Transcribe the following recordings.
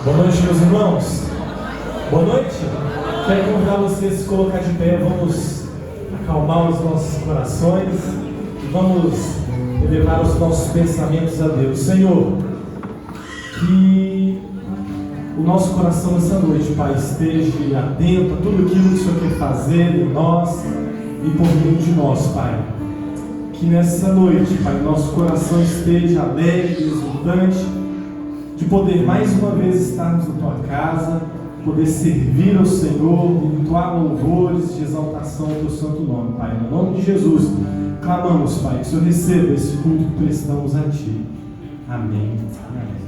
Boa noite, meus irmãos. Boa noite. Quero convidar vocês a se colocar de pé. Vamos acalmar os nossos corações e vamos elevar os nossos pensamentos a Deus. Senhor, que o nosso coração nessa noite, Pai, esteja atento a tudo aquilo que o Senhor quer fazer em nós e por meio de nós, Pai. Que nessa noite, Pai, nosso coração esteja alegre, exultante, de poder mais uma vez estarmos na Tua casa, poder servir ao Senhor, entoar louvores de exaltação ao Teu santo nome, Pai. No nome de Jesus, clamamos, Pai, que o Senhor receba esse culto que prestamos a Ti. Amém. Amém.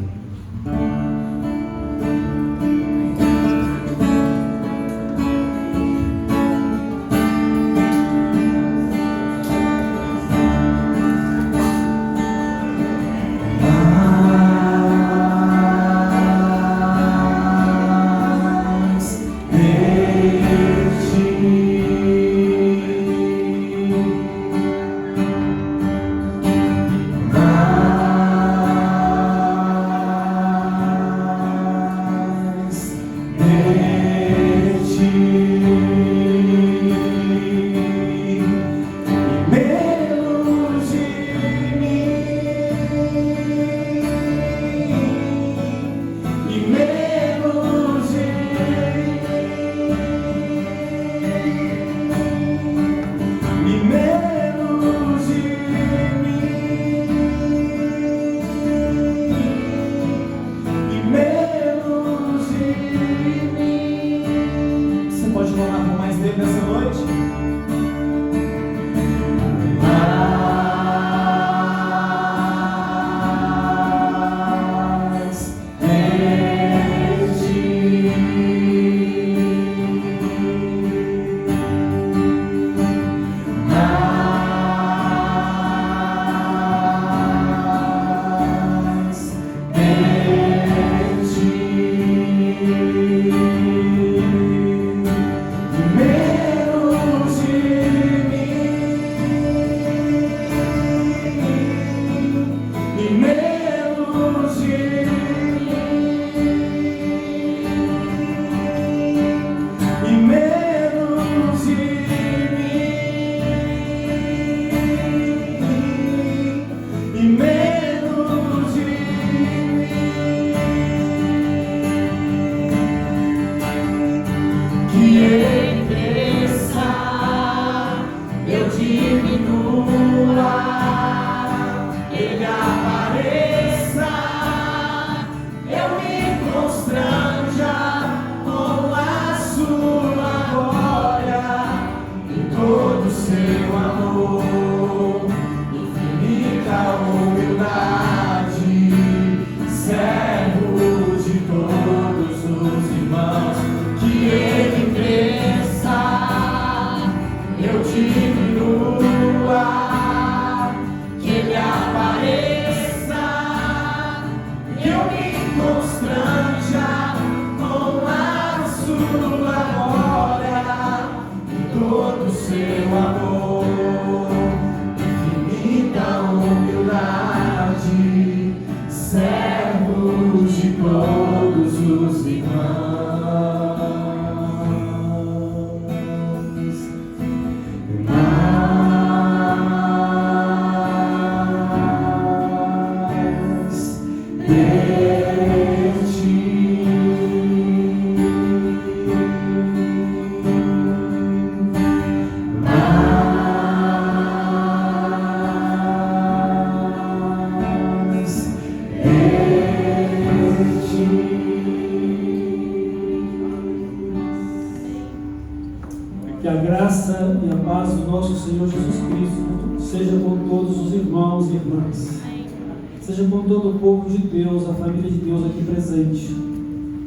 Seja com todo o povo de Deus, a família de Deus aqui presente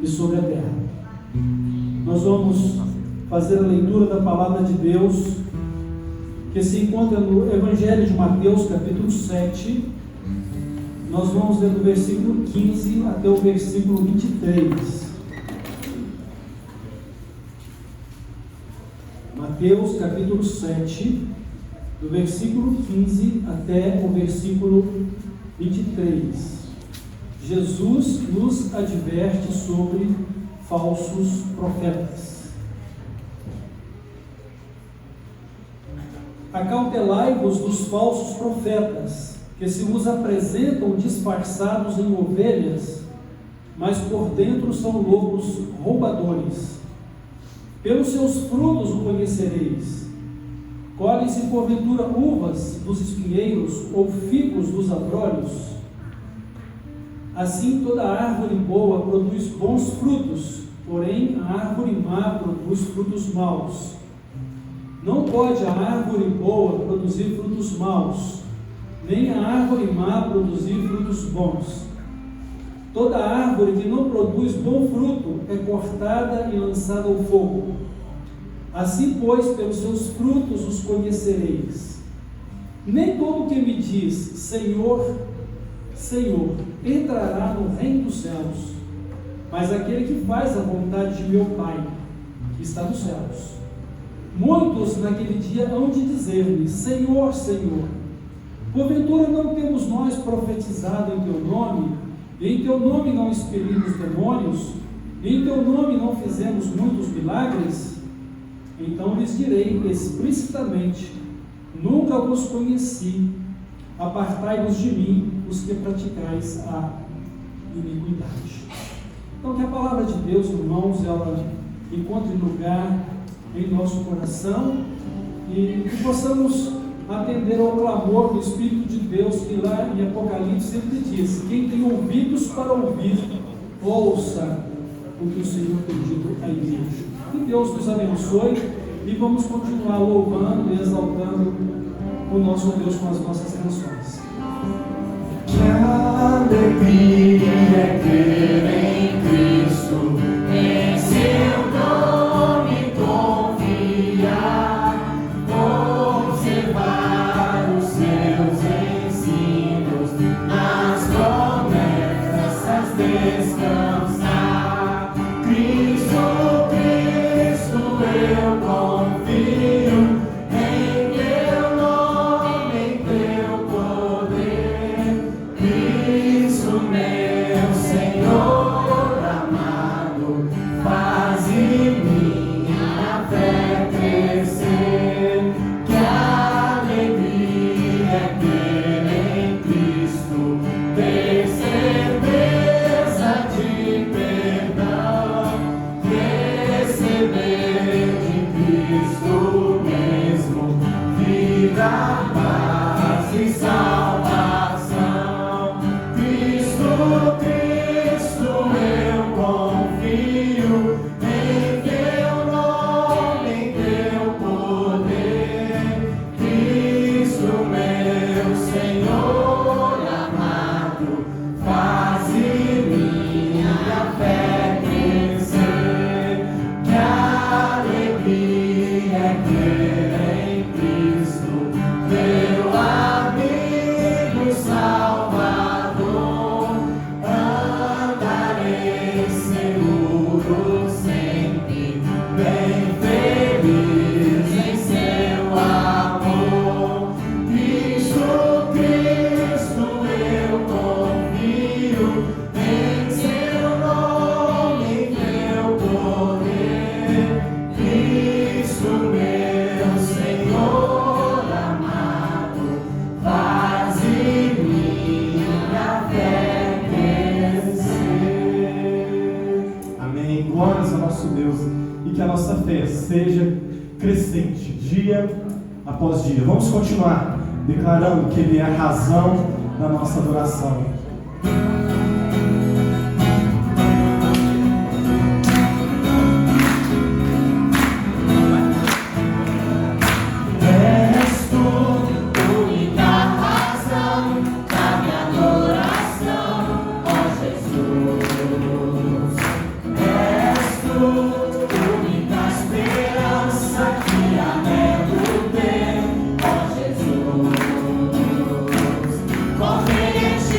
e sobre a terra. Nós vamos fazer a leitura da palavra de Deus, que se encontra no Evangelho de Mateus, capítulo 7. Nós vamos ler do versículo 15 até o versículo 23. Mateus, capítulo 7, do versículo 15 até o versículo 23. Jesus nos adverte sobre falsos profetas. Acautelai-vos dos falsos profetas, que se vos apresentam disfarçados em ovelhas, mas por dentro são lobos roubadores. Pelos seus frutos o conhecereis. Colhem-se porventura uvas dos espinheiros ou figos dos abrolhos? Assim toda árvore boa produz bons frutos, porém a árvore má produz frutos maus. Não pode a árvore boa produzir frutos maus, nem a árvore má produzir frutos bons. Toda árvore que não produz bom fruto é cortada e lançada ao fogo. Assim, pois, pelos seus frutos os conhecereis. Nem todo que me diz, Senhor, Senhor, entrará no reino dos céus, mas aquele que faz a vontade de meu Pai, que está nos céus. Muitos naquele dia hão de dizer-me, Senhor, Senhor, porventura não temos nós profetizado em teu nome, e em teu nome não expelimos demônios, e em teu nome não fizemos muitos milagres? Então lhes direi explicitamente, nunca vos conheci, apartai-vos de mim, os que praticais a iniquidade. Então que a palavra de Deus, irmãos, ela encontre lugar em nosso coração e que possamos atender ao clamor do Espírito de Deus, que lá em Apocalipse sempre diz: quem tem ouvidos para ouvir, ouça o que o Senhor tem dito à igreja. Que Deus nos abençoe e vamos continuar louvando e exaltando o nosso Deus com as nossas canções. Que alegria é crer em Cristo, em seu nome confiar, observar os seus ensinos, nas promessas descansar. Cristo, Cristo, eu confio, em teu nome, em teu poder. Cristo, meu Senhor amado, faze minha fé crescer. Que alegria é crer em Cristo, ter certeza de perdão, receber de Cristo mesmo vida, paz e salvação. Cristo, Cristo, eu confio, em teu nome, em teu poder. Cristo, meu Senhor amado, faze minha fé crescer. Que alegria é crer em Cristo, meu amigo Salvador. Andarei seguro sempre, bem feliz em seu amor. Cristo, Cristo, eu confio, em seu nome, em teu poder. Cristo, meu Senhor amado, faze minha fé crescer. Amém. Glórias ao nosso Deus. E que a nossa fé seja crescente, dia após dia. Vamos continuar declarando que Ele é a razão da nossa adoração. És tu, única razão da minha adoração, ó Jesus. És tu, única esperança que anelo ter, ó Jesus. Conveniente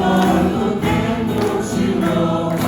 Todo tempo te louvarei.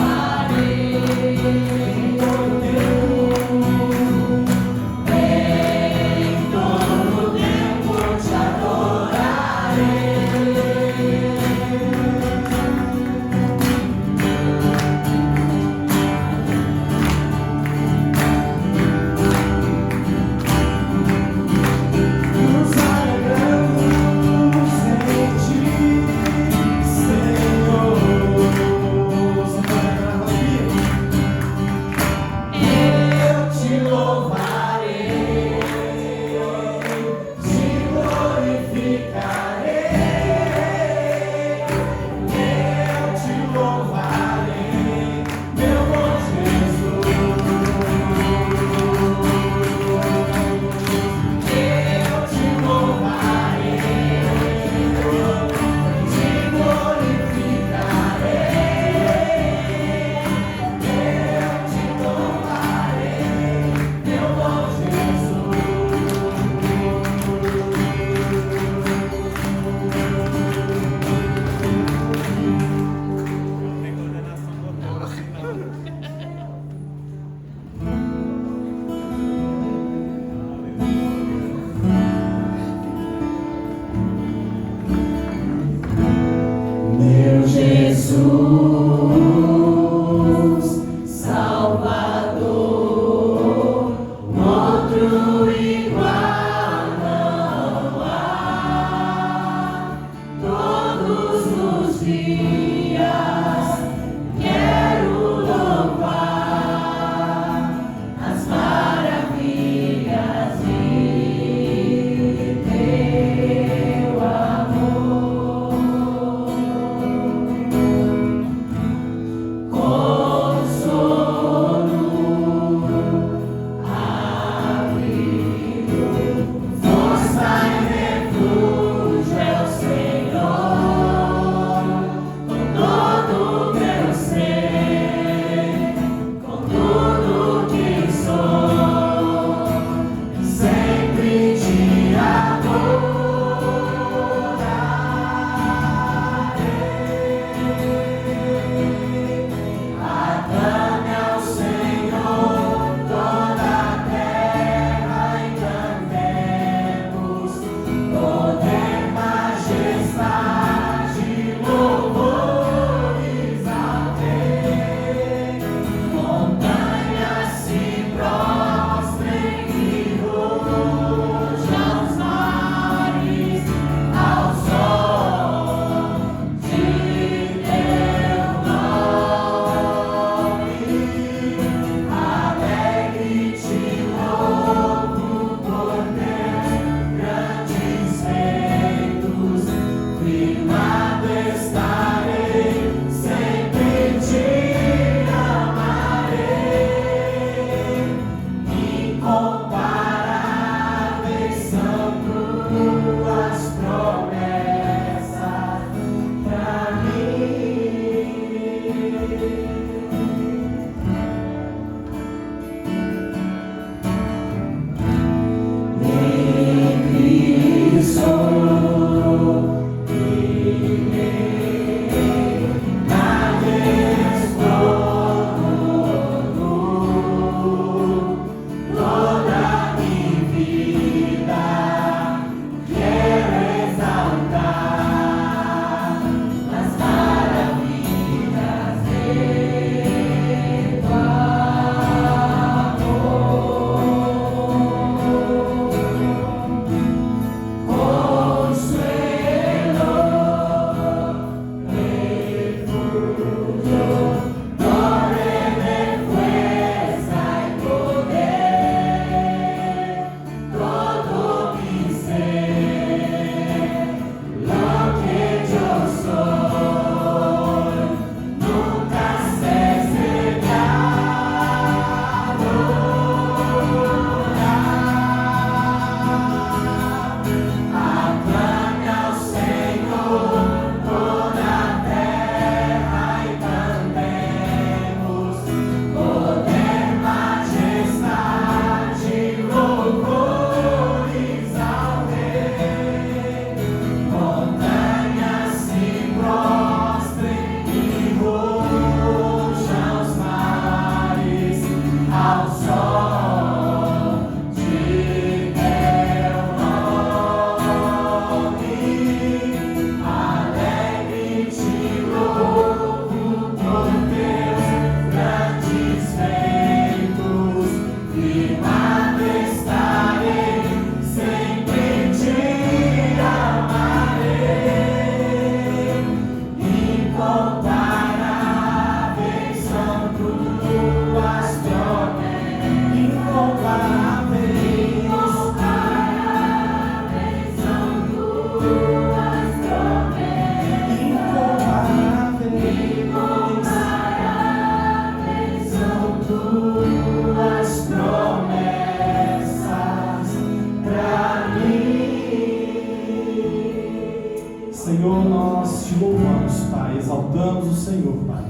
Pai.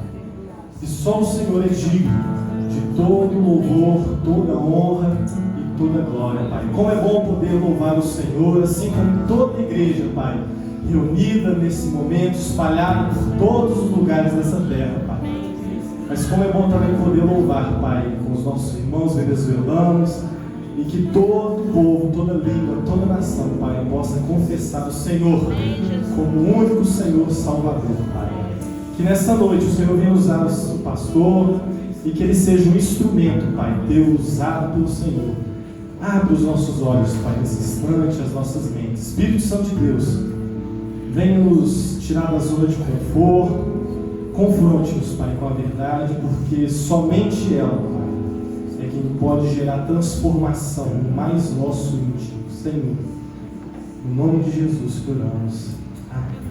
E só o Senhor é digno de todo louvor, toda honra e toda glória, Pai. Como é bom poder louvar o Senhor, assim como toda a igreja, Pai, reunida nesse momento, espalhada por todos os lugares dessa terra, Pai. Mas como é bom também poder louvar, Pai, com os nossos irmãos venezuelanos, e que todo povo, toda língua, toda nação, Pai, possa confessar o Senhor como o único Senhor Salvador, Pai. Que nessa noite o Senhor venha usar o pastor e que ele seja um instrumento, Pai, Deus, usado pelo Senhor. Abre os nossos olhos, Pai, nesse instante, as nossas mentes. Espírito Santo de Deus, venha nos tirar da zona de conforto, confronte-nos, Pai, com a verdade, porque somente ela, Pai, é quem pode gerar transformação no mais nosso íntimo. Senhor, no nome de Jesus que oramos. Amém.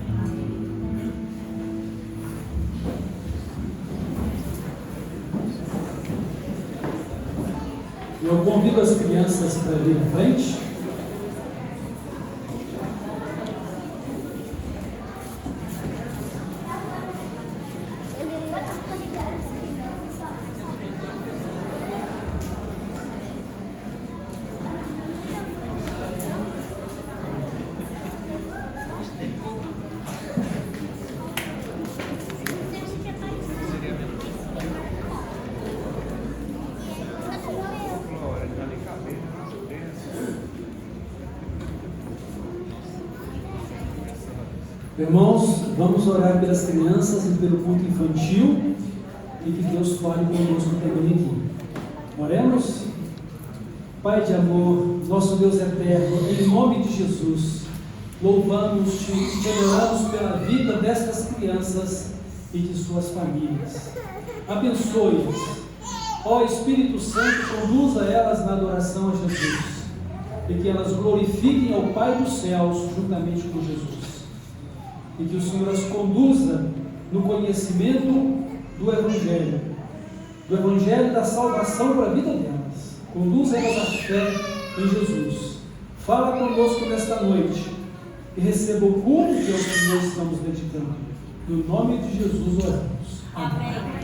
Eu convido as crianças para vir à frente. Irmãos, vamos orar pelas crianças e pelo culto infantil e que Deus fale conosco também aqui. Oremos. Pai de amor, nosso Deus eterno, em nome de Jesus, louvamos-te e te adoramos pela vida destas crianças e de suas famílias. Abençoe-as. Ó Espírito Santo, conduza elas na adoração a Jesus e que elas glorifiquem ao Pai dos céus juntamente com Jesus. E que o Senhor as conduza no conhecimento do Evangelho da salvação para a vida delas. Conduza elas à fé em Jesus. Fala conosco nesta noite e receba o culto que é o que nós estamos dedicando. No nome de Jesus oramos. Amém.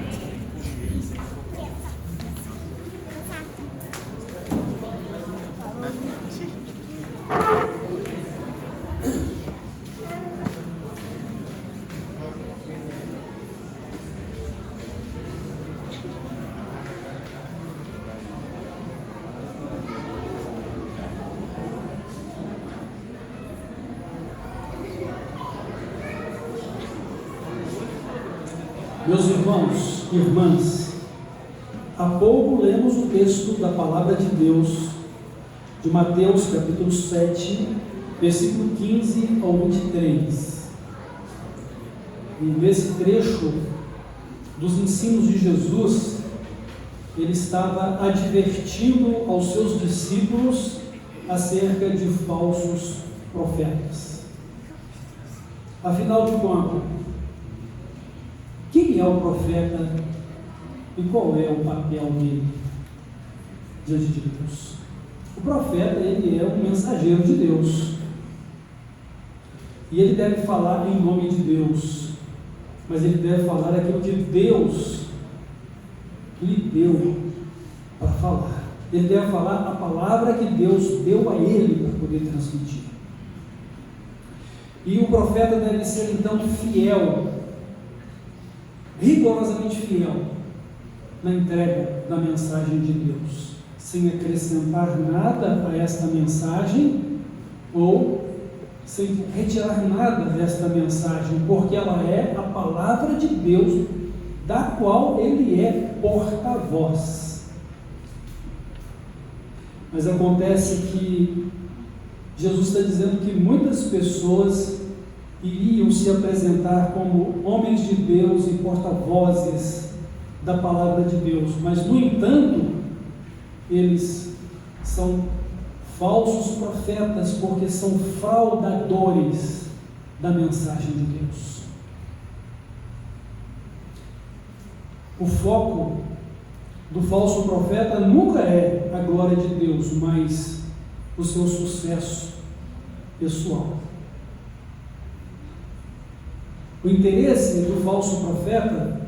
Meus irmãos e irmãs, há pouco lemos o texto da palavra de Deus, de Mateus capítulo 7, versículo 15 ao 23. E nesse trecho dos ensinos de Jesus, ele estava advertindo aos seus discípulos acerca de falsos profetas. Afinal de contas, quem é o profeta e qual é o papel dele diante de Deus? O profeta, ele é um mensageiro de Deus. E ele deve falar em nome de Deus. Mas ele deve falar aquilo que Deus lhe deu para falar. Ele deve falar a palavra que Deus deu a ele para poder transmitir. E o profeta deve ser então fiel, rigorosamente fiel na entrega da mensagem de Deus, sem acrescentar nada a esta mensagem ou sem retirar nada desta mensagem, porque ela é a palavra de Deus, da qual ele é porta-voz. Mas acontece que Jesus está dizendo que muitas pessoas iriam se apresentar como homens de Deus e porta-vozes da palavra de Deus, mas no entanto eles são falsos profetas, porque são fraudadores da mensagem de Deus. O foco do falso profeta nunca é a glória de Deus, mas o seu sucesso pessoal. O interesse do falso profeta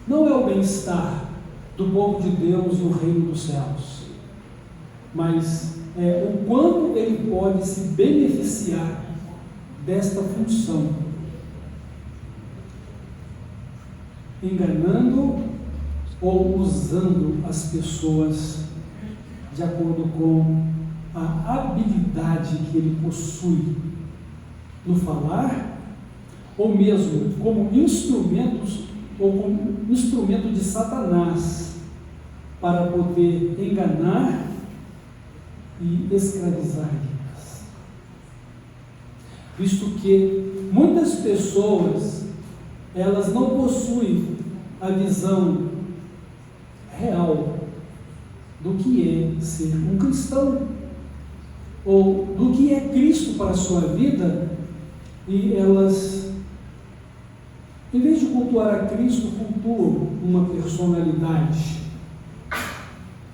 não é o bem-estar do povo de Deus e o reino dos céus, mas é o quanto ele pode se beneficiar desta função, enganando ou usando as pessoas de acordo com a habilidade que ele possui no falar, ou mesmo como instrumentos ou como instrumento de Satanás para poder enganar e escravizar vidas. Visto que muitas pessoas, elas não possuem a visão real do que é ser um cristão, ou do que é Cristo para a sua vida, e elas, em vez de cultuar a Cristo, cultuam uma personalidade.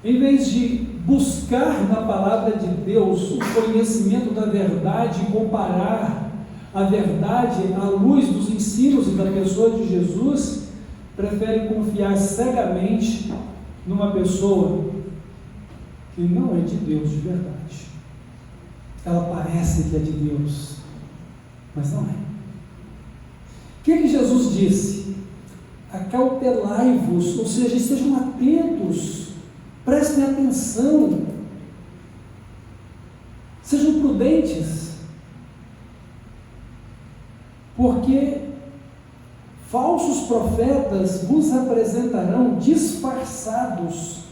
Em vez de buscar na palavra de Deus o conhecimento da verdade e comparar a verdade à luz dos ensinos e da pessoa de Jesus, preferem confiar cegamente numa pessoa que não é de Deus de verdade. Ela parece que é de Deus, mas não é. O que Jesus disse? Acautelai-vos, ou seja, estejam atentos, prestem atenção, sejam prudentes, porque falsos profetas vos apresentarão disfarçados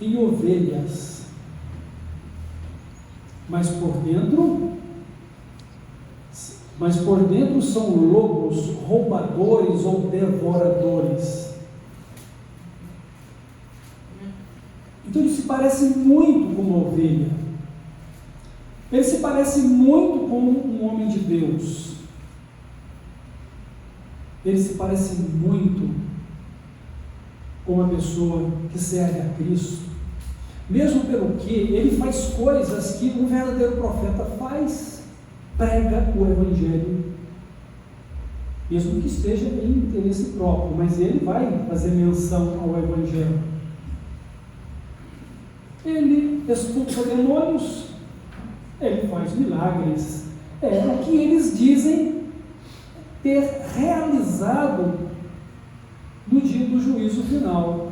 em ovelhas, mas por dentro são lobos, roubadores ou devoradores. Então ele se parece muito com uma ovelha, ele se parece muito com um homem de Deus, ele se parece muito com uma pessoa que serve a Cristo, mesmo pelo que ele faz coisas que um verdadeiro profeta faz, prega o Evangelho, mesmo que esteja em interesse próprio, mas ele vai fazer menção ao Evangelho. Ele expulsa demônios, ele faz milagres, é o que eles dizem ter realizado no dia do juízo final.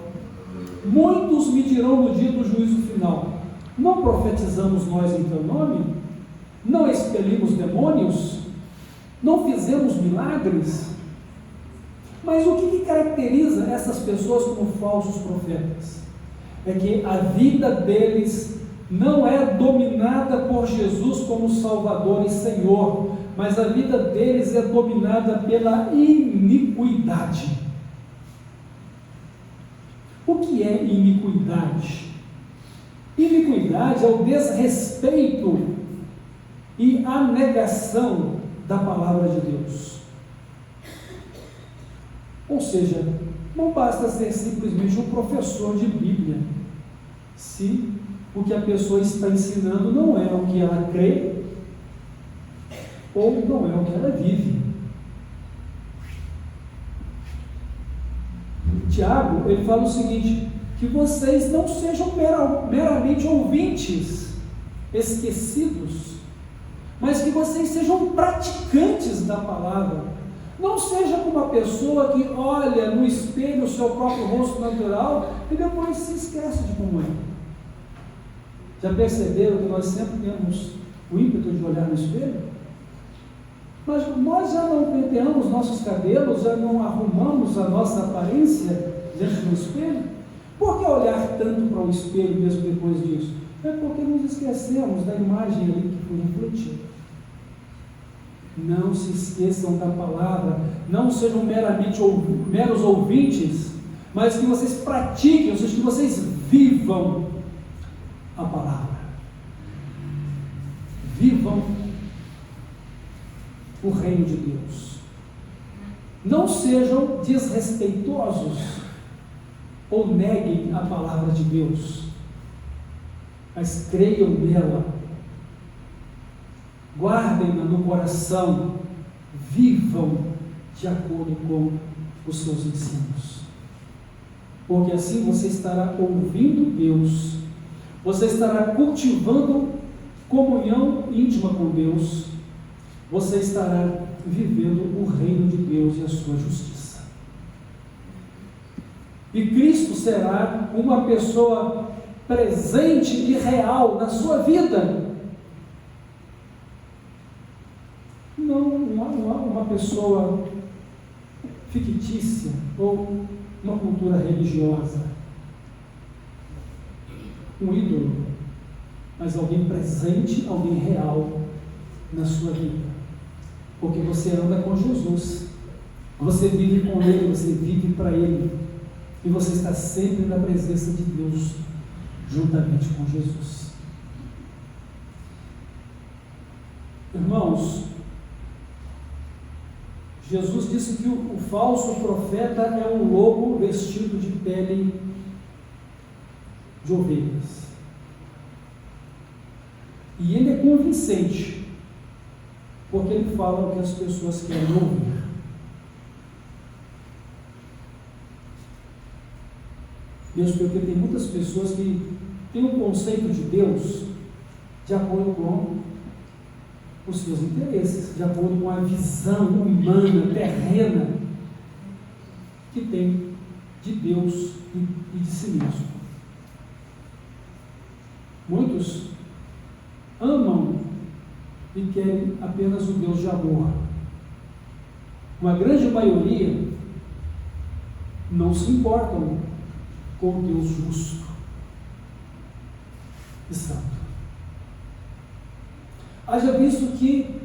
Muitos me dirão no dia do juízo final: não profetizamos nós em teu nome? Não expelimos demônios? Não fizemos milagres? Mas o que caracteriza essas pessoas como falsos profetas? É que a vida deles não é dominada por Jesus como Salvador e Senhor, mas a vida deles é dominada pela iniquidade. O que é iniquidade? Iniquidade é o desrespeito e a negação da palavra de Deus. Ou seja, não basta ser simplesmente um professor de Bíblia, se o que a pessoa está ensinando não é o que ela crê, ou não é o que ela vive. Tiago, ele fala o seguinte: que vocês não sejam meramente ouvintes, esquecidos, mas que vocês sejam praticantes da palavra. Não seja como uma pessoa que olha no espelho o seu próprio rosto natural e depois se esquece de como é. Já perceberam que nós sempre temos o ímpeto de olhar no espelho? Mas nós já não penteamos nossos cabelos, já não arrumamos a nossa aparência diante do espelho? Por que olhar tanto para o espelho mesmo depois disso? É porque nos esquecemos da imagem ali que foi refletida. Não se esqueçam da palavra, não sejam meros ouvintes, mas que vocês pratiquem, ou seja, que vocês vivam a palavra. Vivam o reino de Deus. Não sejam desrespeitosos ou neguem a palavra de Deus, mas creiam nela, guardem-na no coração, vivam de acordo com os seus ensinos. Porque assim você estará ouvindo Deus, você estará cultivando comunhão íntima com Deus, você estará vivendo o reino de Deus e a sua justiça. E Cristo será uma pessoa presente e real na sua vida. Não uma pessoa fictícia ou uma cultura religiosa. Um ídolo, mas alguém presente, alguém real na sua vida. Porque você anda com Jesus, você vive com Ele, você vive para Ele, e você está sempre na presença de Deus, juntamente com Jesus. Irmãos, Jesus disse que o falso profeta é um lobo vestido de pele de ovelhas. E ele é convincente, porque ele fala o que as pessoas querem ouvir. Mesmo porque tem muitas pessoas que têm um conceito de Deus de acordo com os seus interesses, de acordo com a visão humana, terrena, que tem de Deus e de si mesmo. Muitos amam e querem apenas o Deus de amor. Uma grande maioria não se importam com o Deus justo e santo. Haja visto que,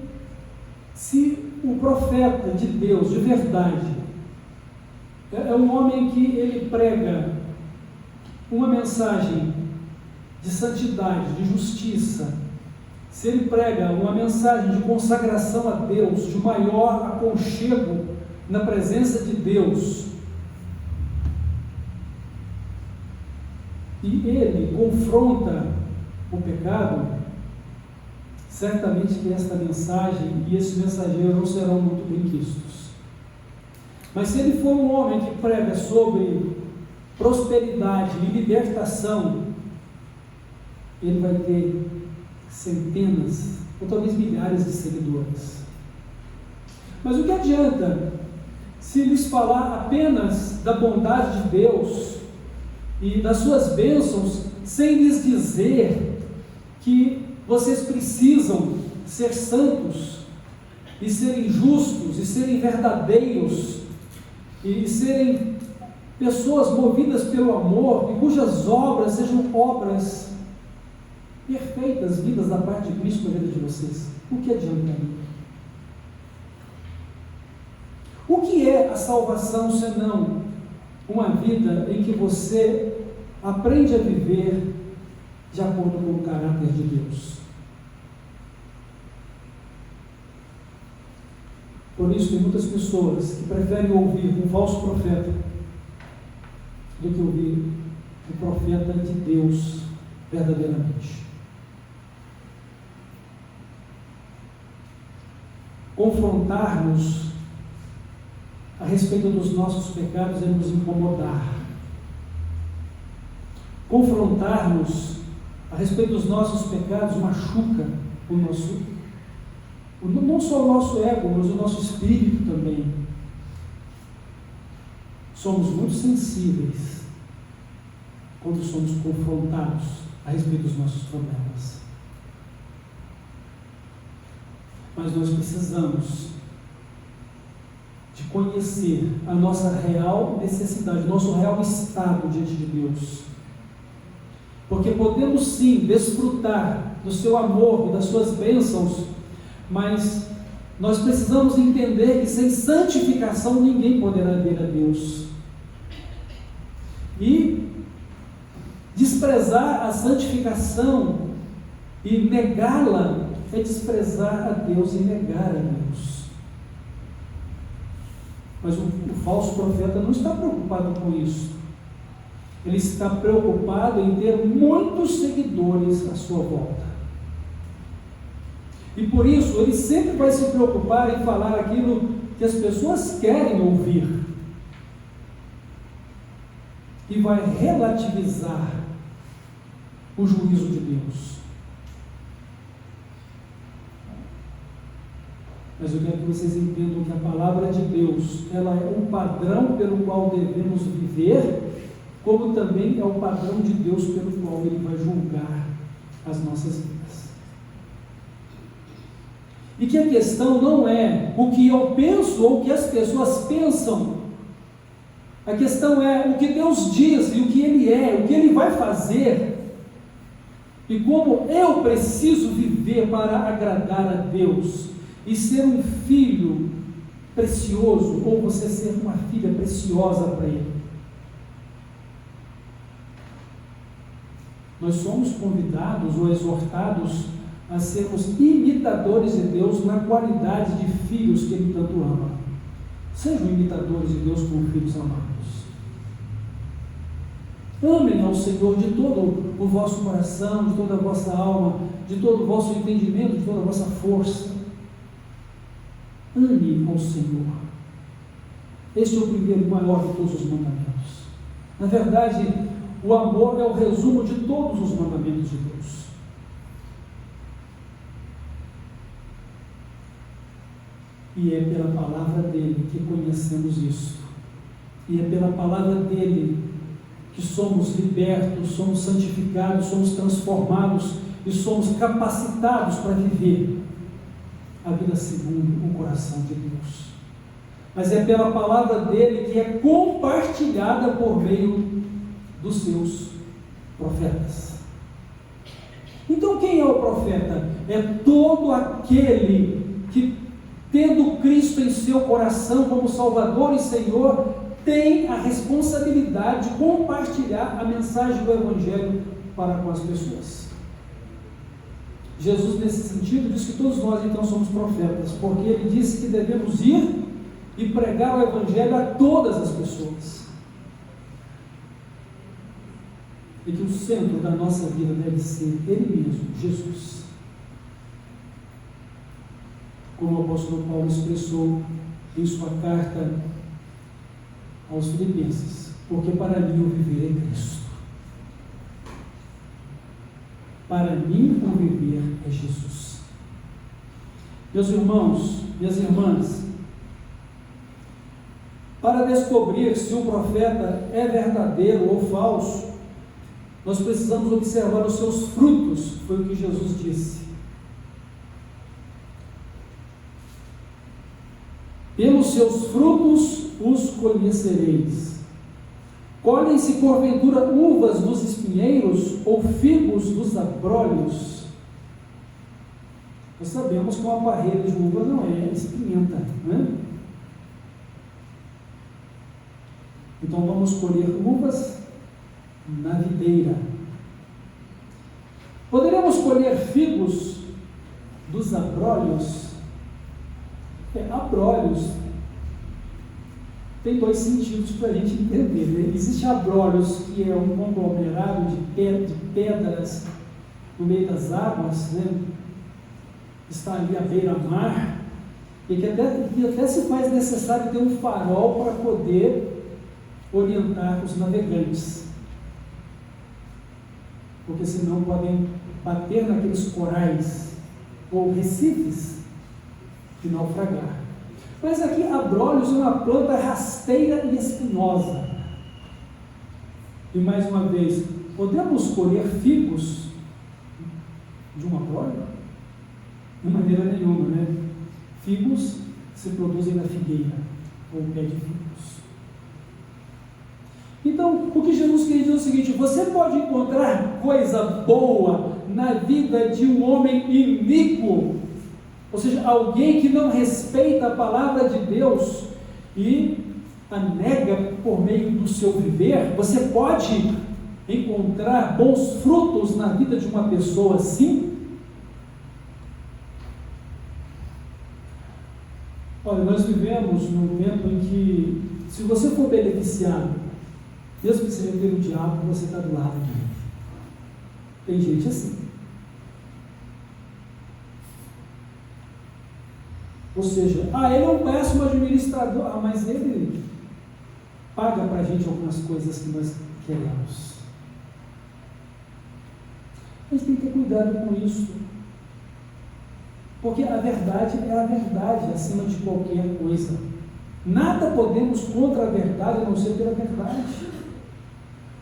se o profeta de Deus, de verdade, é um homem que ele prega uma mensagem de santidade, de justiça, se ele prega uma mensagem de consagração a Deus, de maior aconchego na presença de Deus, e ele confronta o pecado, certamente que esta mensagem e esse mensageiro não serão muito bem quistos. Mas se ele for um homem que prega sobre prosperidade e libertação, ele vai ter centenas ou talvez milhares de seguidores. Mas o que adianta se lhes falar apenas da bondade de Deus e das suas bênçãos, sem lhes dizer que vocês precisam ser santos e serem justos e serem verdadeiros e serem pessoas movidas pelo amor e cujas obras sejam obras perfeitas, vindas da parte de Cristo na vida de vocês? O que adianta? O que é a salvação senão uma vida em que você aprende a viver de acordo com o caráter de Deus? Por isso tem muitas pessoas que preferem ouvir um falso profeta do que ouvir o profeta de Deus verdadeiramente. Confrontar-nos a respeito dos nossos pecados é nos incomodar. Confrontar-nos a respeito dos nossos pecados machuca não só o nosso ego, mas o nosso espírito também. Somos muito sensíveis quando somos confrontados a respeito dos nossos problemas. Mas nós precisamos de conhecer a nossa real necessidade, nosso real estado diante de Deus. Porque podemos sim desfrutar do seu amor e das suas bênçãos, mas nós precisamos entender que sem santificação ninguém poderá ver a Deus. E desprezar a santificação e negá-la é desprezar a Deus e negar a Deus. Mas o falso profeta não está preocupado com isso. Ele está preocupado em ter muitos seguidores à sua volta. E por isso ele sempre vai se preocupar em falar aquilo que as pessoas querem ouvir. e vai relativizar o juízo de Deus. Mas eu quero que vocês entendam que a palavra de Deus, ela é um padrão pelo qual devemos viver, como também é o padrão de Deus pelo qual Ele vai julgar as nossas vidas. E que a questão não é o que eu penso ou o que as pessoas pensam. A questão é o que Deus diz e o que Ele é, o que Ele vai fazer e como eu preciso viver para agradar a Deus e ser um filho precioso, ou você ser uma filha preciosa para Ele. Nós somos convidados ou exortados a sermos imitadores de Deus na qualidade de filhos que Ele tanto ama. Sejam imitadores de Deus como filhos amados. Amem ao Senhor de todo o vosso coração, de toda a vossa alma, de todo o vosso entendimento, de toda a vossa força. Ame ao Senhor. Este é o primeiro e maior de todos os mandamentos. Na verdade, o amor é o resumo de todos os mandamentos de Deus. E é pela palavra dele que conhecemos isso. E é pela palavra dele que somos libertos, somos santificados, somos transformados e somos capacitados para viver a vida segundo o coração de Deus. Mas é pela palavra dele que é compartilhada por meio dos seus profetas. Então quem é o profeta? É todo aquele que, tendo Cristo em seu coração como Salvador e Senhor, tem a responsabilidade de compartilhar a mensagem do Evangelho para com as pessoas. Jesus, nesse sentido, diz que todos nós então somos profetas, porque ele disse que devemos ir e pregar o Evangelho a todas as pessoas. E que o centro da nossa vida deve ser Ele mesmo, Jesus. Como o apóstolo Paulo expressou em sua carta aos Filipenses, porque para mim o viver é Cristo. Para mim o viver é Jesus. Meus irmãos, minhas irmãs, para descobrir se um profeta é verdadeiro ou falso, nós precisamos observar os seus frutos, foi o que Jesus disse. Pelos seus frutos os conhecereis. Colhem-se porventura uvas dos espinheiros ou figos dos abrolhos? Nós sabemos que uma parreira de uva não é espinhenta, não é? Então vamos colher uvas na videira. Poderemos colher figos dos abrolhos? Abrolhos tem dois sentidos para a gente entender, né? Existe abrolhos, que é um conglomerado de pedras no meio das águas, né? Está ali à beira-mar, e que até se faz necessário ter um farol para poder orientar os navegantes, porque senão podem bater naqueles corais ou recifes e naufragar. Mas aqui abrolhos é uma planta rasteira e espinhosa. E mais uma vez, podemos colher figos de um abrolho? De maneira nenhuma, né? Figos se produzem na figueira, ou pé de figos. Então, o que Jesus quer dizer é o seguinte: você pode encontrar coisa boa na vida de um homem iníquo, ou seja, alguém que não respeita a palavra de Deus e a nega por meio do seu viver. Você pode encontrar bons frutos na vida de uma pessoa assim? Olha, nós vivemos num tempo em que, se você for beneficiado, mesmo que seja pelo diabo, você está do lado dele. Tem gente assim. Ou seja, ele é um péssimo administrador, mas ele paga para a gente algumas coisas que nós queremos. A gente tem que ter cuidado com isso, porque a verdade é a verdade acima de qualquer coisa. Nada podemos contra a verdade, a não ser pela verdade.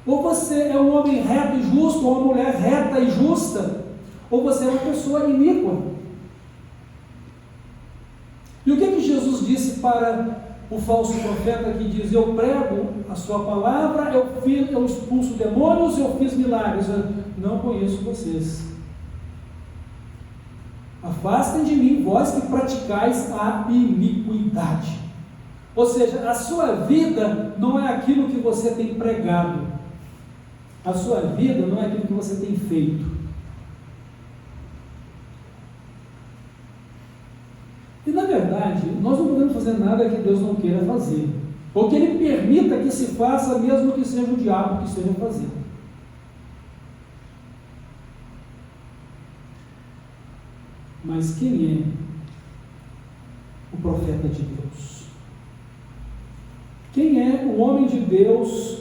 Ou você é um homem reto e justo, ou uma mulher reta e justa, ou você é uma pessoa iníqua. E o que Jesus disse para o falso profeta que diz: eu prego a sua palavra, eu expulso demônios, eu fiz milagres? Eu não conheço vocês. Afastem de mim, vós que praticais a iniquidade. Ou seja, a sua vida não é aquilo que você tem pregado. A sua vida não é aquilo que você tem feito. E na verdade, nós não podemos fazer nada que Deus não queira fazer, ou que Ele permita que se faça, mesmo que seja o diabo que esteja fazendo. Mas quem é o profeta de Deus? Quem é o homem de Deus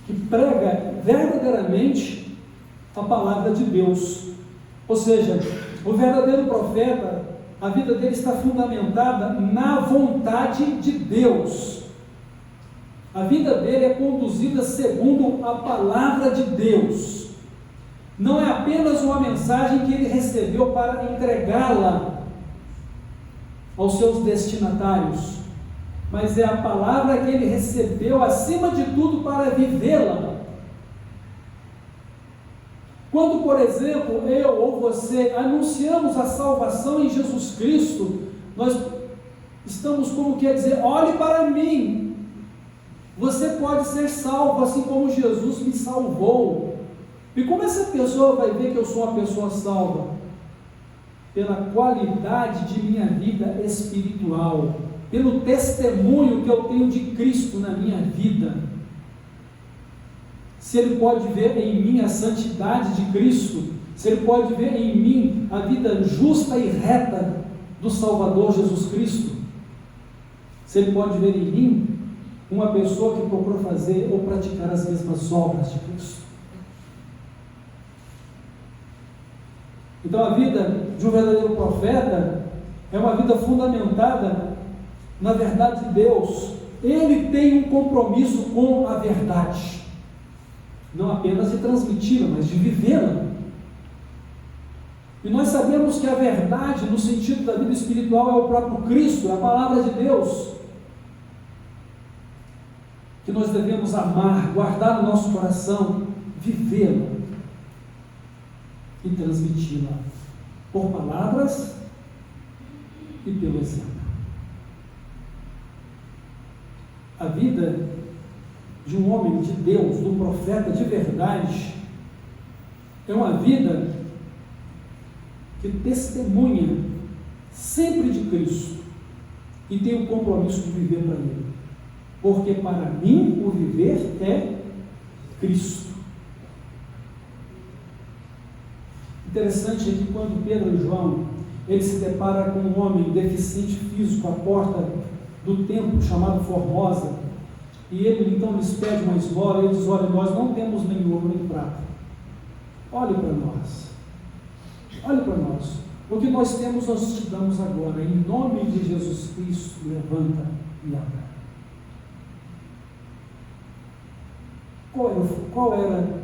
que prega verdadeiramente a palavra de Deus? Ou seja, o verdadeiro profeta, a vida dele está fundamentada na vontade de Deus. A vida dele é conduzida segundo a palavra de Deus. Não é apenas uma mensagem que ele recebeu para entregá-la aos seus destinatários, mas é a palavra que ele recebeu, acima de tudo, para vivê-la. Quando, por exemplo, eu ou você anunciamos a salvação em Jesus Cristo, nós estamos, como quer dizer, olhe para mim, você pode ser salvo assim como Jesus me salvou. E como essa pessoa vai ver que eu sou uma pessoa salva? Pela qualidade de minha vida espiritual, pelo testemunho que eu tenho de Cristo na minha vida. Se ele pode ver em mim a santidade de Cristo, se ele pode ver em mim a vida justa e reta do Salvador Jesus Cristo, se ele pode ver em mim uma pessoa que procura fazer ou praticar as mesmas obras de Cristo. Então a vida de um verdadeiro profeta é uma vida fundamentada na verdade de Deus. Ele tem um compromisso com a verdade, não apenas de transmiti-la, mas de vivê-la. E nós sabemos que a verdade, no sentido da vida espiritual, é o próprio Cristo, é a palavra de Deus, que nós devemos amar, guardar no nosso coração, vivê-la e transmiti-la por palavras e pelo exemplo. A vida de um homem de Deus, de um profeta de verdade, é uma vida que testemunha sempre de Cristo e tem o compromisso de viver para Ele, porque para mim o viver é Cristo. Interessante é que quando Pedro e João, ele se depara com um homem deficiente físico à porta do templo chamado Formosa, e ele então lhes pede uma esmola, e ele diz: olha, nós não temos nem ouro nem prata, olhe para nós, o que nós temos nós te damos agora, em nome de Jesus Cristo, levanta e anda. Qual era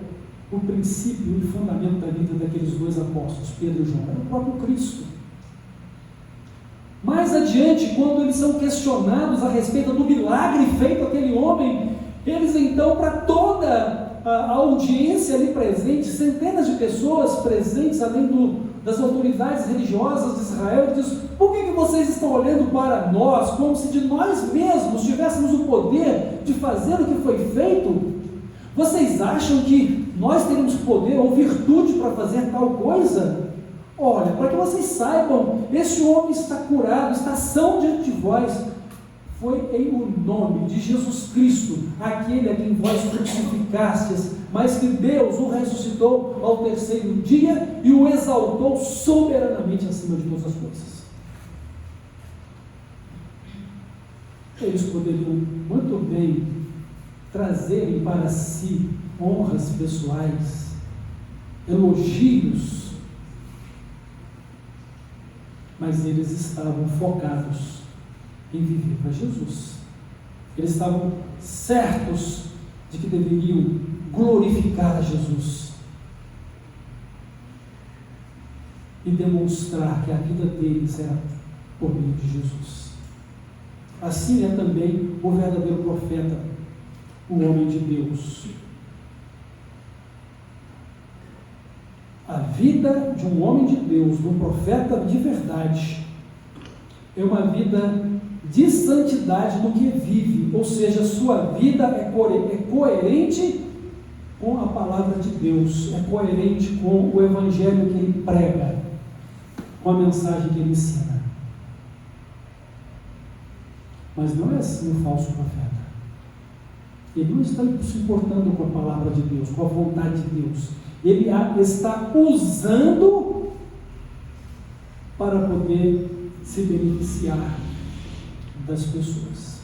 o princípio e fundamento da vida daqueles dois apóstolos, Pedro e João? Era o próprio Cristo. Mais adiante, quando eles são questionados a respeito do milagre feito àquele homem, eles então, para toda a audiência ali presente, centenas de pessoas presentes, além das autoridades religiosas de Israel, diz: por que vocês estão olhando para nós, como se de nós mesmos tivéssemos o poder de fazer o que foi feito? Vocês acham que nós teríamos poder ou virtude para fazer tal coisa? Olha, para que vocês saibam, esse homem está curado, está são diante de vós. Foi em o nome de Jesus Cristo, aquele a quem vós crucificastes, mas que Deus o ressuscitou ao terceiro dia e o exaltou soberanamente acima de todas as coisas. Eles poderiam muito bem trazerem para si honras pessoais, elogios, mas eles estavam focados em viver para Jesus. Eles estavam certos de que deveriam glorificar a Jesus e demonstrar que a vida deles era por meio de Jesus. Assim é também o verdadeiro profeta, o homem de Deus. A vida de um homem de Deus, de um profeta de verdade, é uma vida de santidade no que vive, ou seja, sua vida é coerente com a palavra de Deus, é coerente com o evangelho que ele prega, com a mensagem que ele ensina. Mas não é assim o falso profeta. Ele não está se importando com a palavra de Deus, com a vontade de Deus. Ele a está usando para poder se beneficiar das pessoas.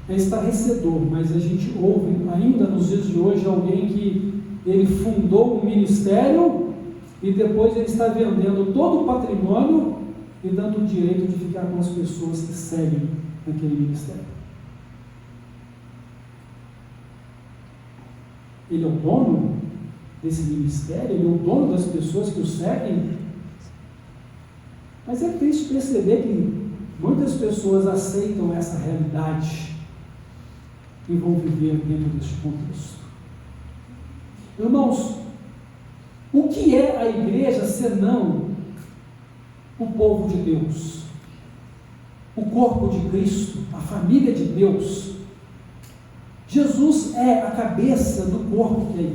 É estarrecedor, mas a gente ouve ainda nos dias de hoje alguém que ele fundou um ministério e depois ele está vendendo todo o patrimônio e dando o direito de ficar com as pessoas que seguem naquele ministério. Ele é o dono desse ministério, ele é o dono das pessoas que o seguem. Mas é triste perceber que muitas pessoas aceitam essa realidade e vão viver dentro desse contexto. Irmãos, o que é a igreja senão o povo de Deus? O corpo de Cristo, a família de Deus. Jesus é a cabeça do corpo que é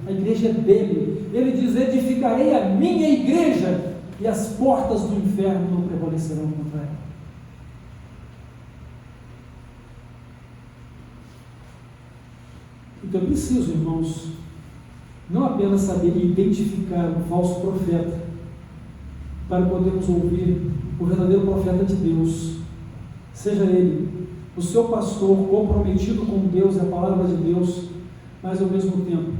a igreja é dele. Ele diz: edificarei a minha igreja e as portas do inferno não prevalecerão contra ela. Então é preciso, irmãos, não apenas saber identificar o falso profeta, para podermos ouvir o verdadeiro profeta de Deus, seja ele o seu pastor comprometido com Deus e a palavra de Deus, mas ao mesmo tempo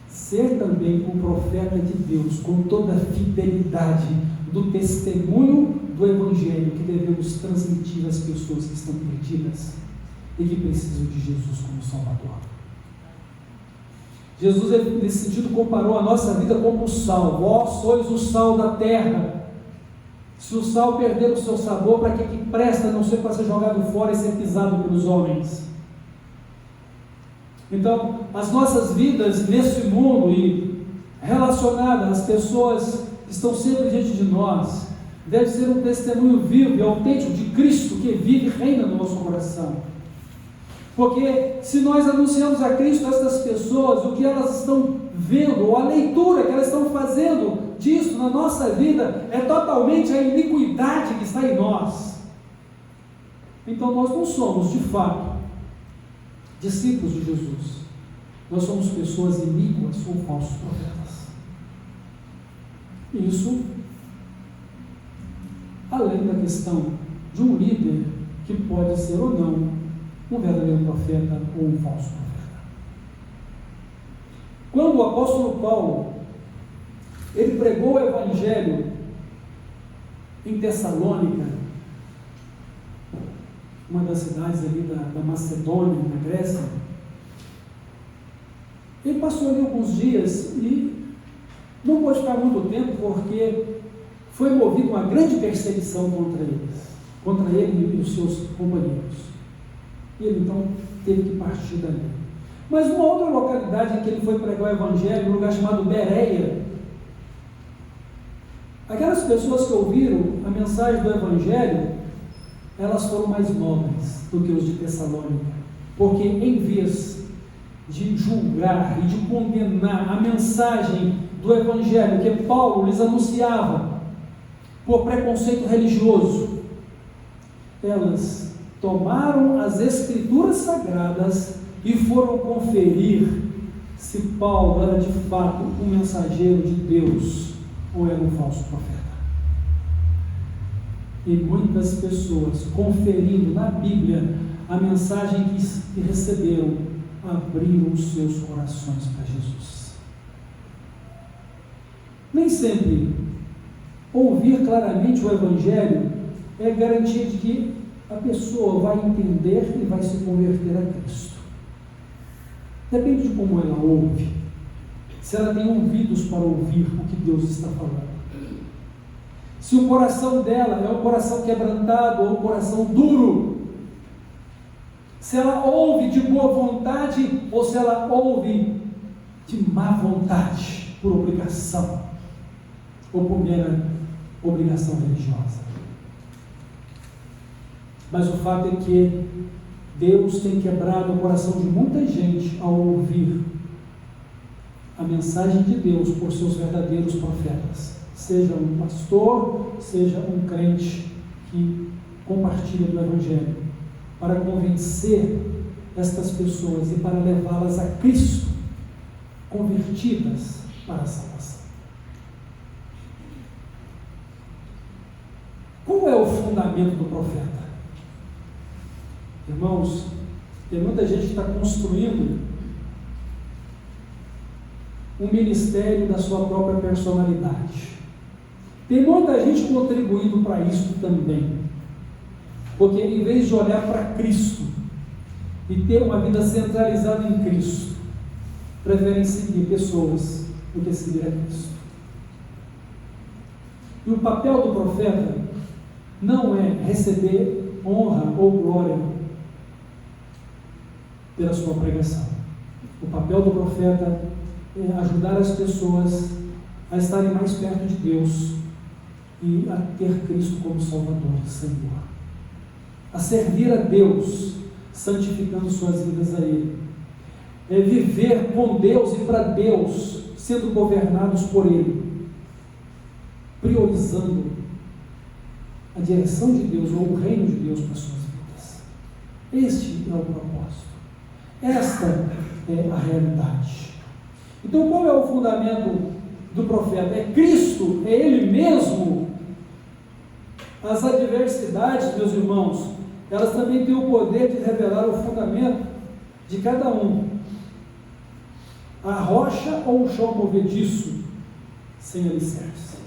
ser também um profeta de Deus com toda a fidelidade do testemunho do Evangelho que devemos transmitir às pessoas que estão perdidas e que precisam de Jesus como Salvador. Jesus, nesse sentido, comparou a nossa vida como o sal. Vós sois o sal da terra. Se o sal perder o seu sabor, para que presta, não ser para ser jogado fora e ser pisado pelos homens? Então, as nossas vidas nesse mundo e relacionadas às pessoas que estão sempre diante de nós, deve ser um testemunho vivo e autêntico de Cristo que vive e reina no nosso coração. Porque se nós anunciamos a Cristo a essas pessoas, o que elas estão vendo, ou a leitura que elas estão fazendo disso na nossa vida, é totalmente a iniquidade que está em nós. Então nós não somos, de fato, discípulos de Jesus. Nós somos pessoas iníquas ou falsos profetas. Isso, além da questão de um líder que pode ser ou não um verdadeiro profeta ou um falso profeta. Quando o apóstolo Paulo ele pregou o Evangelho em Tessalônica, uma das cidades ali da Macedônia, na Grécia, ele passou ali alguns dias e não pôde ficar muito tempo porque foi movida uma grande perseguição contra ele e os seus companheiros. E ele então teve que partir dali. Mas uma outra localidade em que ele foi pregar o Evangelho, um lugar chamado Bereia, aquelas pessoas que ouviram a mensagem do Evangelho, elas foram mais nobres do que os de Tessalônica, porque em vez de julgar e de condenar a mensagem do Evangelho que Paulo lhes anunciava por preconceito religioso, elas tomaram as Escrituras Sagradas e foram conferir se Paulo era de fato um mensageiro de Deus ou era um falso profeta. E muitas pessoas, conferindo na Bíblia a mensagem que receberam, abriram os seus corações para Jesus. Nem sempre ouvir claramente o Evangelho é garantia de que a pessoa vai entender e vai se converter a Cristo. Depende de como ela ouve, se ela tem ouvidos para ouvir o que Deus está falando. Se o coração dela é um coração quebrantado ou um coração duro, se ela ouve de boa vontade ou se ela ouve de má vontade, por obrigação ou por mera obrigação religiosa. Mas o fato é que Deus tem quebrado o coração de muita gente ao ouvir a mensagem de Deus por seus verdadeiros profetas, seja um pastor, seja um crente que compartilha do Evangelho, para convencer estas pessoas e para levá-las a Cristo, convertidas para a salvação. Qual é o fundamento do profeta? Irmãos, tem muita gente que está construindo um ministério da sua própria personalidade. Tem muita gente contribuindo para isso também. Porque em vez de olhar para Cristo e ter uma vida centralizada em Cristo, preferem seguir pessoas do que seguir a Cristo. E o papel do profeta não é receber honra ou glória pela sua pregação. O papel do profeta é ajudar as pessoas a estarem mais perto de Deus e a ter Cristo como Salvador e Senhor, a servir a Deus, santificando suas vidas a Ele, é viver com Deus e para Deus, sendo governados por Ele, priorizando a direção de Deus ou o reino de Deus para suas vidas. Este é o propósito. Esta é a realidade. Então, qual é o fundamento do profeta? É Cristo, é Ele mesmo. As adversidades, meus irmãos, elas também têm o poder de revelar o fundamento de cada um. A rocha ou o chão movediço sem alicerce.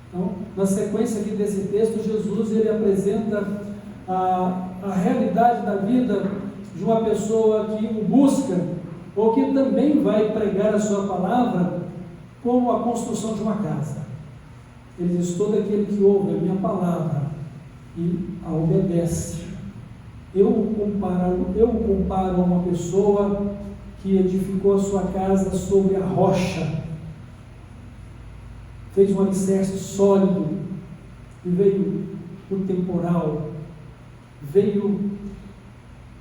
Então, na sequência aqui desse texto, Jesus ele apresenta a realidade da vida de uma pessoa que o busca, ou que também vai pregar a sua palavra, como a construção de uma casa. Ele diz: todo aquele que ouve a minha palavra e a obedece. Eu o comparo a uma pessoa que edificou a sua casa sobre a rocha, fez um alicerce sólido, e veio o temporal, veio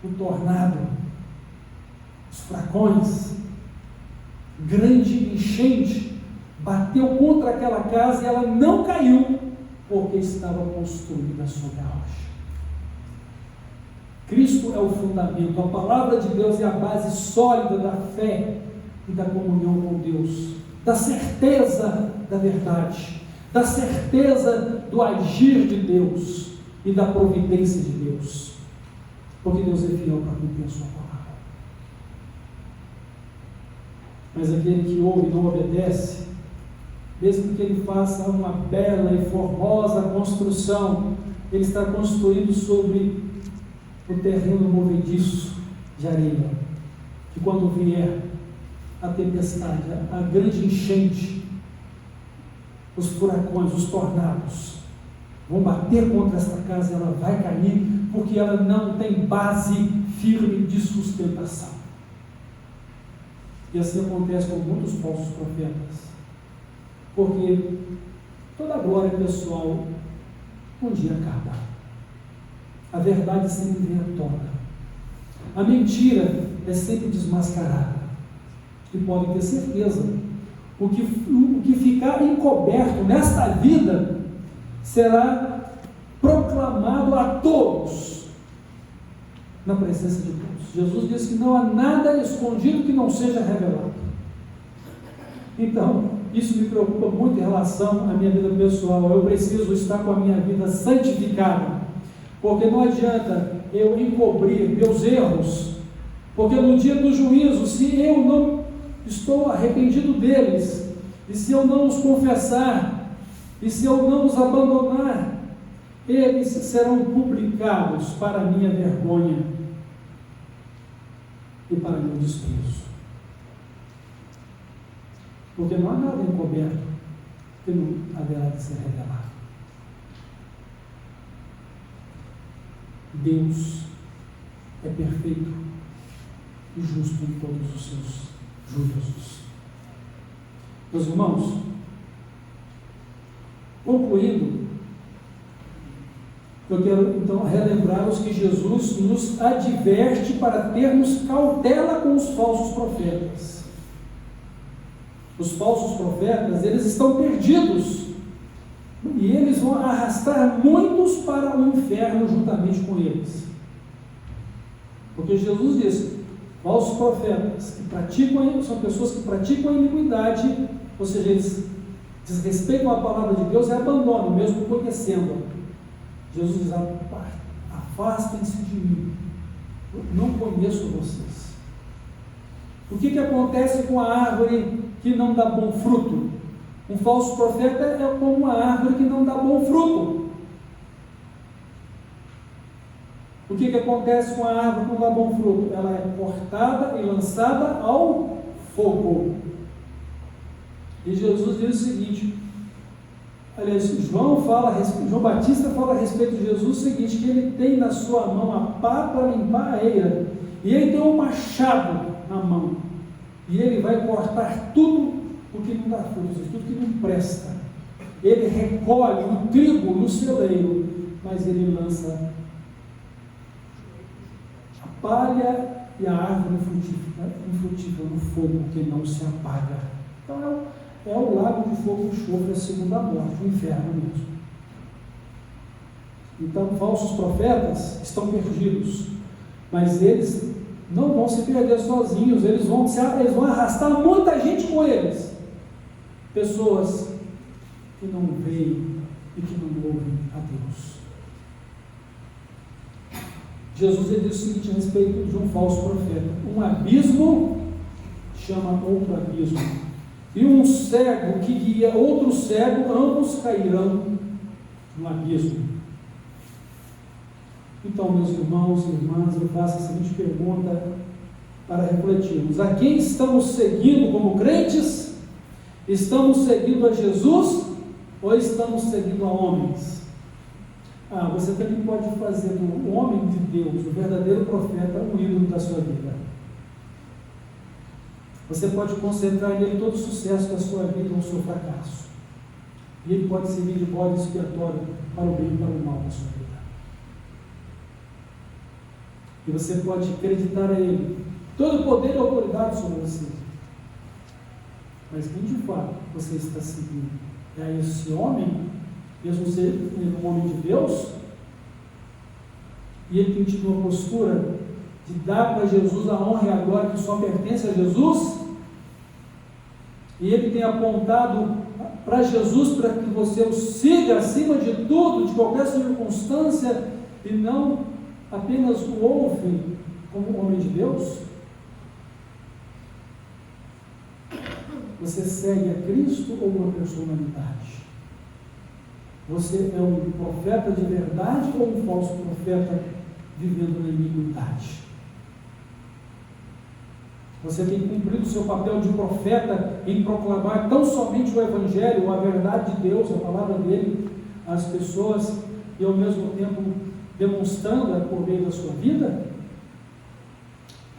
o tornado, os furacões, grande enchente, bateu contra aquela casa e ela não caiu, porque estava construída sobre a rocha. Cristo é o fundamento, a palavra de Deus é a base sólida da fé e da comunhão com Deus, da certeza da verdade, da certeza do agir de Deus e da providência de Deus, porque Deus é fiel para cumprir a sua palavra. Mas aquele que ouve e não obedece, mesmo que ele faça uma bela e formosa construção, ele está construindo sobre o terreno movediço de areia, que quando vier a tempestade, a grande enchente, os furacões, os tornados vão bater contra esta casa e ela vai cair, porque ela não tem base firme de sustentação. E assim acontece com muitos falsos profetas, porque toda a glória pessoal um dia acaba. A verdade sempre vem à tona. A mentira é sempre desmascarada. E podem ter certeza, o que ficar encoberto nesta vida será proclamado a todos na presença de Deus. Jesus disse que não há nada escondido que não seja revelado. Então, isso me preocupa muito em relação à minha vida pessoal. Eu preciso estar com a minha vida santificada, porque não adianta eu encobrir meus erros, porque no dia do juízo, se eu não estou arrependido deles, e se eu não os confessar, e se eu não os abandonar, eles serão publicados para a minha vergonha e para meu desprezo. Porque não há nada encoberto que não haverá de ser revelado. Deus é perfeito e justo em todos os seus juízos. Meus irmãos, concluindo, eu quero então relembrar-os que Jesus nos adverte para termos cautela com os falsos profetas. Os falsos profetas, eles estão perdidos e eles vão arrastar muitos para o inferno juntamente com eles. Porque Jesus disse: falsos profetas que praticam, são pessoas que praticam a iniquidade, ou seja, eles desrespeitam a palavra de Deus e abandonam, mesmo conhecendo-a. Jesus diz: afastem-se de mim, eu não conheço vocês. O que acontece com a árvore que não dá bom fruto? Um falso profeta é como uma árvore que não dá bom fruto. O que acontece com a árvore que não dá bom fruto? Ela é cortada e lançada ao fogo. E Jesus diz o seguinte, aliás, João Batista fala a respeito de Jesus o seguinte, que ele tem na sua mão a pá para limpar a eira, e ele tem um machado na mão, e ele vai cortar tudo o que não dá frutos, tudo que não presta. Ele recolhe o trigo no celeiro, mas ele lança a palha e a árvore infrutífera no fogo que não se apaga. Então é o lago de fogo e enxofre, a segunda morte, o inferno mesmo. Então, falsos profetas estão perdidos, mas eles não vão se perder sozinhos, eles vão arrastar muita gente com eles. Pessoas que não veem e que não ouvem a Deus. Jesus ele diz o seguinte a respeito de um falso profeta: um abismo chama outro abismo, e um cego que guia outro cego, ambos cairão no abismo. Então, meus irmãos e irmãs, eu faço a seguinte pergunta para refletirmos: a quem estamos seguindo como crentes? Estamos seguindo a Jesus ou estamos seguindo a homens? Você também pode fazer do homem de Deus, o verdadeiro profeta, um ídolo da sua vida. Você pode concentrar nele todo o sucesso da sua vida ou o seu fracasso. E ele pode servir de bode expiatório para o bem e para o mal da sua vida. E você pode acreditar a ele todo o poder e autoridade sobre você. Mas quem de fato você está seguindo? É esse homem, mesmo sendo um homem de Deus? E ele tem tido uma postura de dar para Jesus a honra e a glória que só pertence a Jesus? E ele tem apontado para Jesus para que você o siga acima de tudo, de qualquer circunstância, e não apenas o ouve como homem de Deus? Você segue a Cristo ou uma personalidade? Você é um profeta de verdade ou um falso profeta vivendo na iniquidade? Você tem cumprido o seu papel de profeta em proclamar tão somente o Evangelho, a verdade de Deus, a palavra dele, às pessoas, e ao mesmo tempo demonstrando-a por meio da sua vida?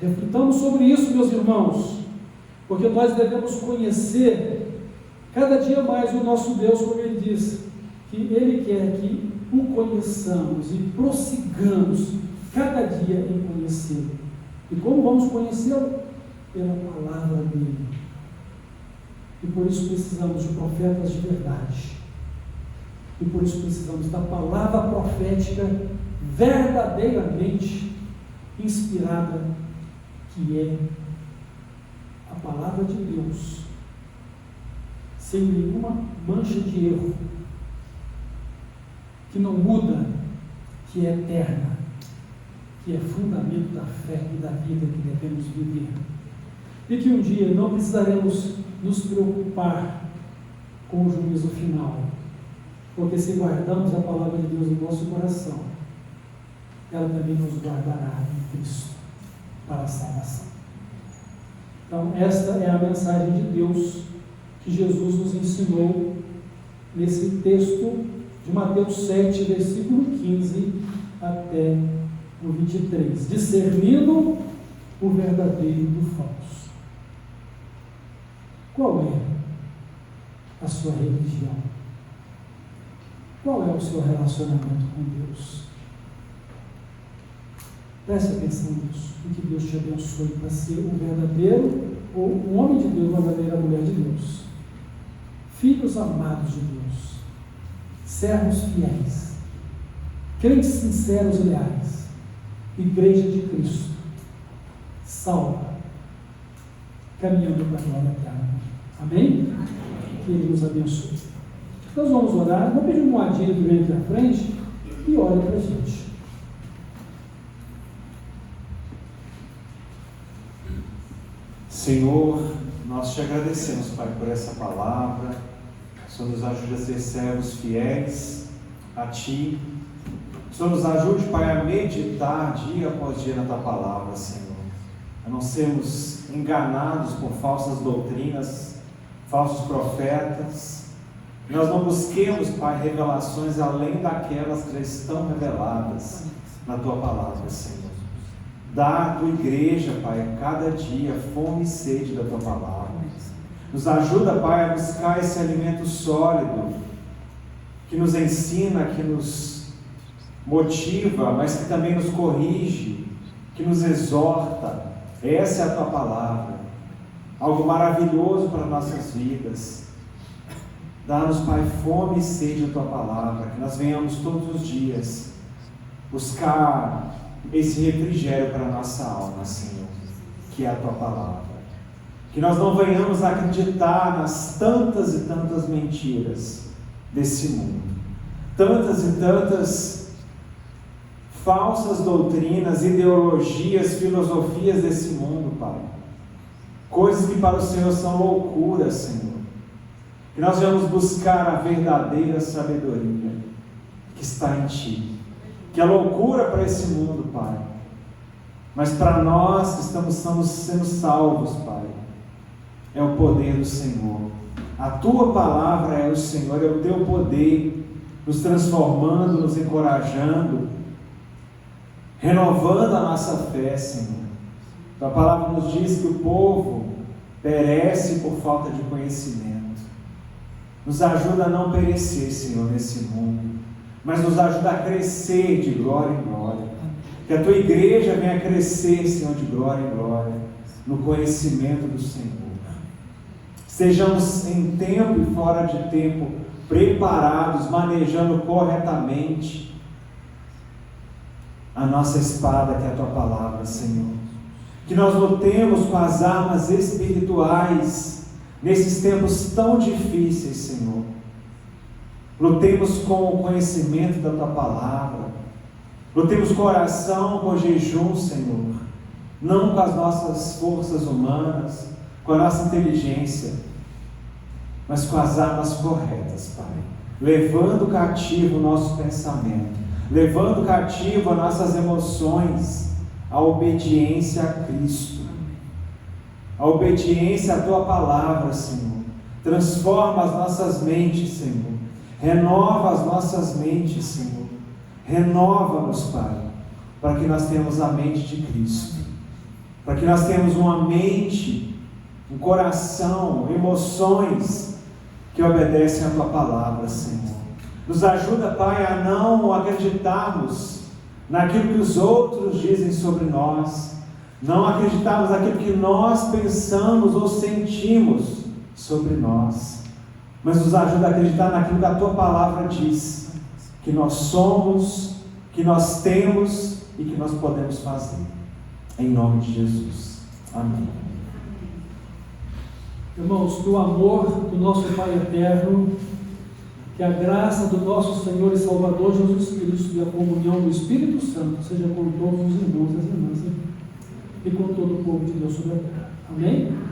Reflitamos sobre isso, meus irmãos, porque nós devemos conhecer cada dia mais o nosso Deus, como ele diz, que ele quer que o conheçamos e prossigamos cada dia em conhecê-lo. E como vamos conhecê-lo? Pela palavra dele. E por isso precisamos de profetas de verdade. E por isso precisamos da palavra profética verdadeiramente inspirada, que é a palavra de Deus, sem nenhuma mancha de erro, que não muda, que é eterna, que é fundamento da fé e da vida que devemos viver. E que um dia não precisaremos nos preocupar com o juízo final, porque se guardamos a palavra de Deus no nosso coração, ela também nos guardará em Cristo para a salvação. Então, esta é a mensagem de Deus que Jesus nos ensinou nesse texto de Mateus 7, versículo 15 até o 23, discernindo o verdadeiro do falso. Qual é a sua religião? Qual é o seu relacionamento com Deus? Preste atenção nisso, e que Deus te abençoe para ser um verdadeiro, ou um homem de Deus, uma verdadeira mulher de Deus. Filhos amados de Deus, servos fiéis, crentes sinceros e leais, igreja de Cristo, salva, caminhando para a glória eterna. Amém? Que Ele nos abençoe. Nós vamos orar. Vou pedir um moadinho que vem aqui à frente e ore para a gente. Senhor, nós te agradecemos, Pai, por essa palavra. O Senhor nos ajude a ser servos fiéis a Ti. O Senhor nos ajude, Pai, a meditar dia após dia na Tua palavra, Senhor. A não sermos enganados por falsas doutrinas, falsos profetas. Nós não busquemos, Pai, revelações além daquelas que já estão reveladas na Tua palavra, Senhor. Dá à Tua igreja, Pai, cada dia fome e sede da Tua palavra. Nos ajuda, Pai, a buscar esse alimento sólido que nos ensina, que nos motiva, mas que também nos corrige, que nos exorta. Essa é a Tua palavra, algo maravilhoso para nossas vidas. Dá-nos, Pai, fome e sede da Tua palavra, que nós venhamos todos os dias buscar esse refrigério para a nossa alma, Senhor, que é a Tua palavra. Que nós não venhamos acreditar nas tantas e tantas mentiras desse mundo, tantas e tantas falsas doutrinas, ideologias, filosofias desse mundo, Pai. Coisas que para o Senhor são loucuras, Senhor. Que nós venhamos buscar a verdadeira sabedoria que está em Ti. Que é loucura para esse mundo, Pai, mas para nós que estamos sendo salvos, Pai, é o poder do Senhor. A Tua palavra é o Senhor, é o Teu poder, nos transformando, nos encorajando, renovando a nossa fé, Senhor. A palavra nos diz que o povo perece por falta de conhecimento. Nos ajuda a não perecer, Senhor, nesse mundo, mas nos ajuda a crescer de glória em glória. Que a Tua igreja venha crescer, Senhor, de glória em glória, no conhecimento do Senhor. Sejamos em tempo e fora de tempo preparados, manejando corretamente a nossa espada, que é a Tua palavra, Senhor. Que nós lutemos com as armas espirituais nesses tempos tão difíceis, Senhor. Lutemos com o conhecimento da Tua palavra. Lutemos com oração, com jejum, Senhor. Não com as nossas forças humanas, com a nossa inteligência, mas com as armas corretas, Pai. Levando cativo o nosso pensamento, levando cativo as nossas emoções, a obediência a Cristo, a obediência à Tua palavra, Senhor. Transforma as nossas mentes, Senhor. Renova as nossas mentes, Senhor. Renova-nos, Pai, para que nós tenhamos a mente de Cristo, para que nós tenhamos uma mente, um coração, emoções que obedecem à Tua palavra, Senhor. Nos ajuda, Pai, a não acreditarmos naquilo que os outros dizem sobre nós, não acreditarmos naquilo que nós pensamos ou sentimos sobre nós, mas nos ajuda a acreditar naquilo que a Tua palavra diz, que nós somos, que nós temos e que nós podemos fazer. Em nome de Jesus. Amém. Irmãos, que o amor do nosso Pai eterno, que a graça do nosso Senhor e Salvador Jesus Cristo e a comunhão do Espírito Santo seja com todos os irmãos e as irmãs e com todo o povo de Deus sobre a terra. Amém?